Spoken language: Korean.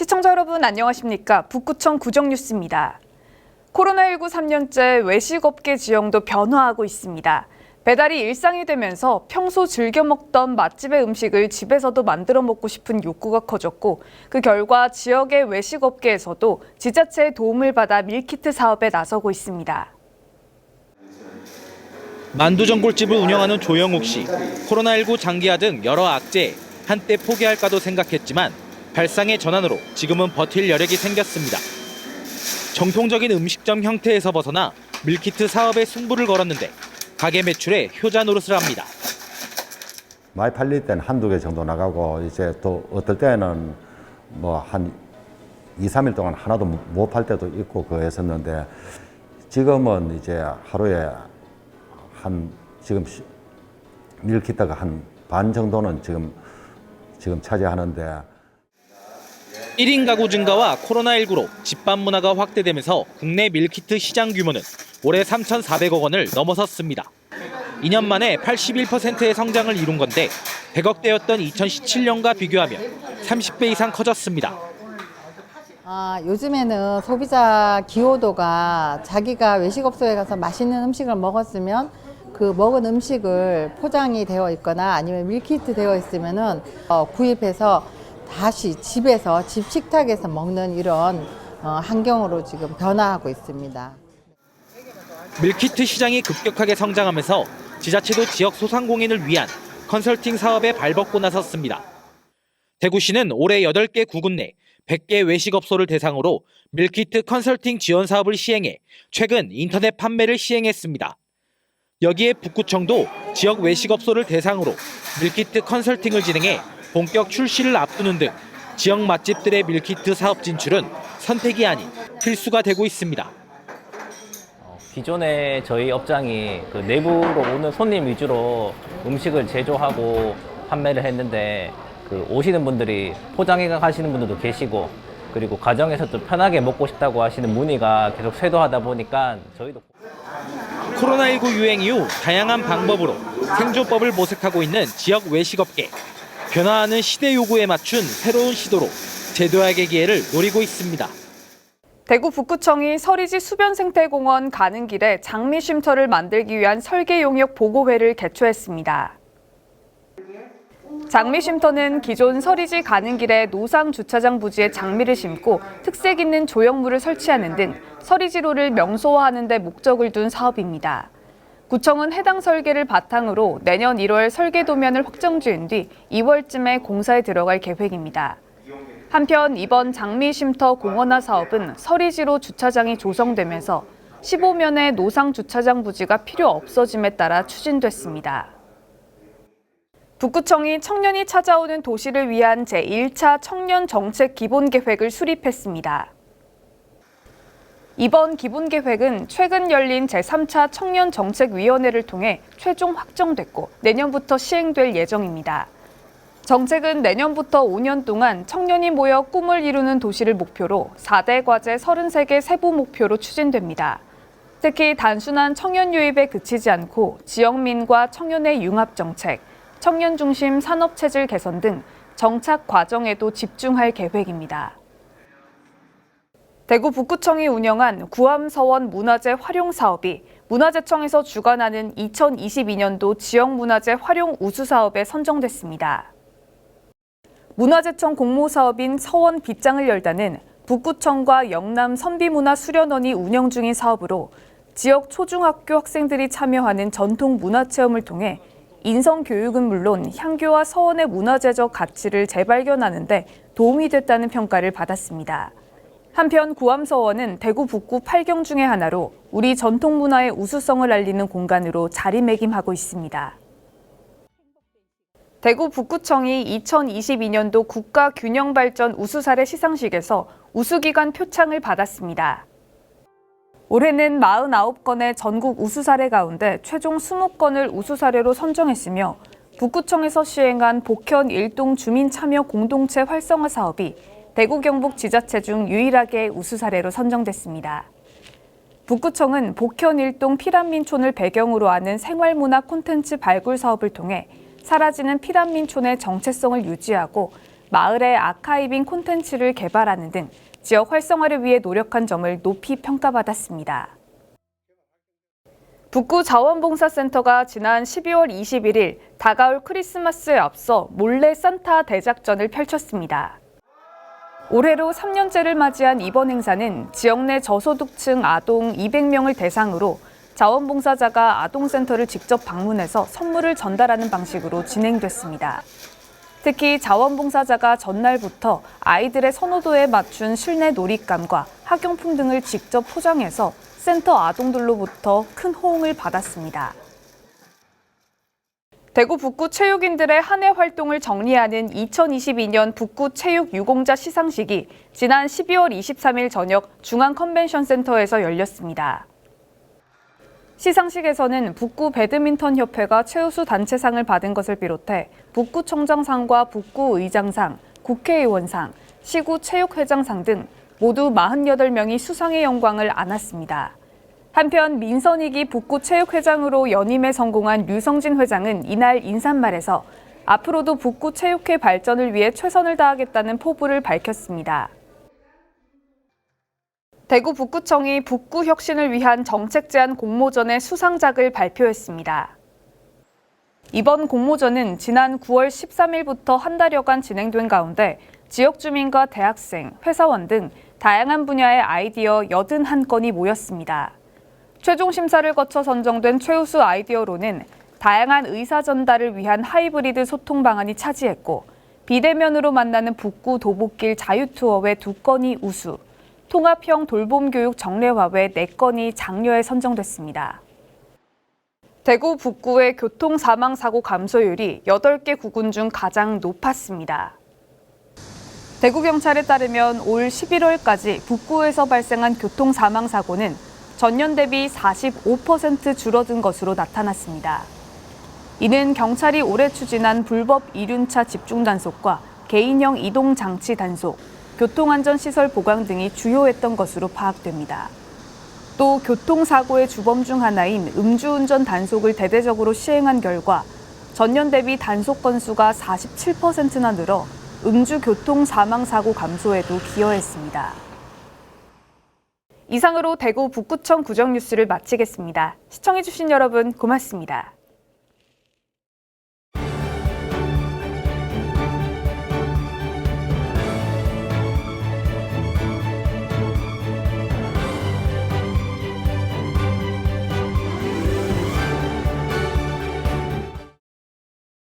시청자 여러분 안녕하십니까? 북구청 구정뉴스입니다. 코로나19 3년째 외식업계 지형도 변화하고 있습니다. 배달이 일상이 되면서 평소 즐겨 먹던 맛집의 음식을 집에서도 만들어 먹고 싶은 욕구가 커졌고 그 결과 지역의 외식업계에서도 지자체의 도움을 받아 밀키트 사업에 나서고 있습니다. 만두전골집을 운영하는 조영욱 씨. 코로나19 장기화 등 여러 악재에 한때 포기할까도 생각했지만 발상의 전환으로 지금은 버틸 여력이 생겼습니다. 정통적인 음식점 형태에서 벗어나 밀키트 사업에 승부를 걸었는데 가게 매출에 효자 노릇을 합니다. 많이 팔릴 때는 한두 개 정도 나가고 이제 또 어떨 때는 뭐 한 2, 3일 동안 하나도 못 팔 때도 있고 그랬었는데 지금은 이제 하루에 지금 밀키트가 한 반 정도는 지금 차지하는데 1인 가구 증가와 코로나19로 집밥 문화가 확대되면서 국내 밀키트 시장 규모는 올해 3,400억 원을 넘어섰습니다. 2년 만에 81%의 성장을 이룬 건데 100억대였던 2017년과 비교하면 30배 이상 커졌습니다. 요즘에는 소비자 기호도가 자기가 외식업소에 가서 맛있는 음식을 먹었으면 그 먹은 음식을 포장이 되어 있거나 아니면 밀키트 되어 있으면은 구입해서 다시 집에서 집 식탁에서 먹는 이런 환경으로 지금 변화하고 있습니다. 밀키트 시장이 급격하게 성장하면서 지자체도 지역 소상공인을 위한 컨설팅 사업에 발벗고 나섰습니다. 대구시는 올해 8개 구군 내 100개 외식업소를 대상으로 밀키트 컨설팅 지원 사업을 시행해 최근 인터넷 판매를 시행했습니다. 여기에 북구청도 지역 외식업소를 대상으로 밀키트 컨설팅을 진행해 본격 출시를 앞두는 등 지역 맛집들의 밀키트 사업 진출은 선택이 아닌 필수가 되고 있습니다. 기존에 저희 업장이 그 내부로 오는 손님 위주로 음식을 제조하고 판매를 했는데 그 오시는 분들이 포장해 가시는 분들도 계시고 그리고 가정에서 좀 편하게 먹고 싶다고 하시는 문의가 계속 쇄도하다 보니까 저희도 코로나19 유행 이후 다양한 방법으로 생존법을 모색하고 있는 지역 외식업계. 변화하는 시대 요구에 맞춘 새로운 시도로 재도약의 기회를 노리고 있습니다. 대구 북구청이 서리지 수변생태공원 가는 길에 장미 쉼터를 만들기 위한 설계 용역 보고회를 개최했습니다. 장미 쉼터는 기존 서리지 가는 길에 노상 주차장 부지에 장미를 심고 특색 있는 조형물을 설치하는 등 서리지로를 명소화하는 데 목적을 둔 사업입니다. 구청은 해당 설계를 바탕으로 내년 1월 설계 도면을 확정 지은 뒤 2월쯤에 공사에 들어갈 계획입니다. 한편 이번 장미 쉼터 공원화 사업은 서리지로 주차장이 조성되면서 15면의 노상 주차장 부지가 필요 없어짐에 따라 추진됐습니다. 북구청이 청년이 찾아오는 도시를 위한 제1차 청년 정책 기본계획을 수립했습니다. 이번 기본계획은 최근 열린 제3차 청년정책위원회를 통해 최종 확정됐고 내년부터 시행될 예정입니다. 정책은 내년부터 5년 동안 청년이 모여 꿈을 이루는 도시를 목표로 4대 과제 33개 세부 목표로 추진됩니다. 특히 단순한 청년 유입에 그치지 않고 지역민과 청년의 융합 정책, 청년 중심 산업체질 개선 등 정착 과정에도 집중할 계획입니다. 대구 북구청이 운영한 구암서원 문화재 활용 사업이 문화재청에서 주관하는 2022년도 지역문화재 활용 우수 사업에 선정됐습니다. 문화재청 공모사업인 서원 빗장을 열다는 북구청과 영남 선비문화수련원이 운영 중인 사업으로 지역 초중학교 학생들이 참여하는 전통 문화체험을 통해 인성교육은 물론 향교와 서원의 문화재적 가치를 재발견하는 데 도움이 됐다는 평가를 받았습니다. 한편 구암서원은 대구 북구 8경 중의 하나로 우리 전통문화의 우수성을 알리는 공간으로 자리매김하고 있습니다. 대구 북구청이 2022년도 국가균형발전 우수사례 시상식에서 우수기관 표창을 받았습니다. 올해는 49건의 전국 우수사례 가운데 최종 20건을 우수사례로 선정했으며 북구청에서 시행한 복현 일동 주민참여 공동체 활성화 사업이 대구 경북 지자체 중 유일하게 우수사례로 선정됐습니다. 북구청은 복현 일동 피란민촌을 배경으로 하는 생활문화 콘텐츠 발굴 사업을 통해 사라지는 피란민촌의 정체성을 유지하고 마을의 아카이빙 콘텐츠를 개발하는 등 지역 활성화를 위해 노력한 점을 높이 평가받았습니다. 북구 자원봉사센터가 지난 12월 21일 다가올 크리스마스에 앞서 몰래 산타 대작전을 펼쳤습니다. 올해로 3년째를 맞이한 이번 행사는 지역 내 저소득층 아동 200명을 대상으로 자원봉사자가 아동센터를 직접 방문해서 선물을 전달하는 방식으로 진행됐습니다. 특히 자원봉사자가 전날부터 아이들의 선호도에 맞춘 실내 놀잇감과 학용품 등을 직접 포장해서 센터 아동들로부터 큰 호응을 받았습니다. 대구 북구 체육인들의 한 해 활동을 정리하는 2022년 북구 체육 유공자 시상식이 지난 12월 23일 저녁 중앙컨벤션센터에서 열렸습니다. 시상식에서는 북구 배드민턴협회가 최우수 단체상을 받은 것을 비롯해 북구청장상과 북구의장상, 국회의원상, 시구 체육회장상 등 모두 48명이 수상의 영광을 안았습니다. 한편 민선 2기 북구체육회장으로 연임에 성공한 류성진 회장은 이날 인사말에서 앞으로도 북구체육회 발전을 위해 최선을 다하겠다는 포부를 밝혔습니다. 대구 북구청이 북구 혁신을 위한 정책 제안 공모전의 수상작을 발표했습니다. 이번 공모전은 지난 9월 13일부터 한 달여간 진행된 가운데 지역 주민과 대학생, 회사원 등 다양한 분야의 아이디어 81건이 모였습니다. 최종 심사를 거쳐 선정된 최우수 아이디어로는 다양한 의사 전달을 위한 하이브리드 소통 방안이 차지했고, 비대면으로 만나는 북구 도보길 자유투어 외 2건이 우수, 통합형 돌봄교육 정례화 외 4건이 장려에 선정됐습니다. 대구 북구의 교통 사망 사고 감소율이 8개 구군 중 가장 높았습니다. 대구경찰에 따르면 올 11월까지 북구에서 발생한 교통 사망 사고는 전년 대비 45% 줄어든 것으로 나타났습니다. 이는 경찰이 올해 추진한 불법 이륜차 집중 단속과 개인형 이동 장치 단속, 교통안전시설 보강 등이 주요했던 것으로 파악됩니다. 또 교통사고의 주범 중 하나인 음주운전 단속을 대대적으로 시행한 결과 전년 대비 단속 건수가 47%나 늘어 음주 교통 사망 사고 감소에도 기여했습니다. 이상으로 대구 북구청 구정 뉴스를 마치겠습니다. 시청해주신 여러분 고맙습니다.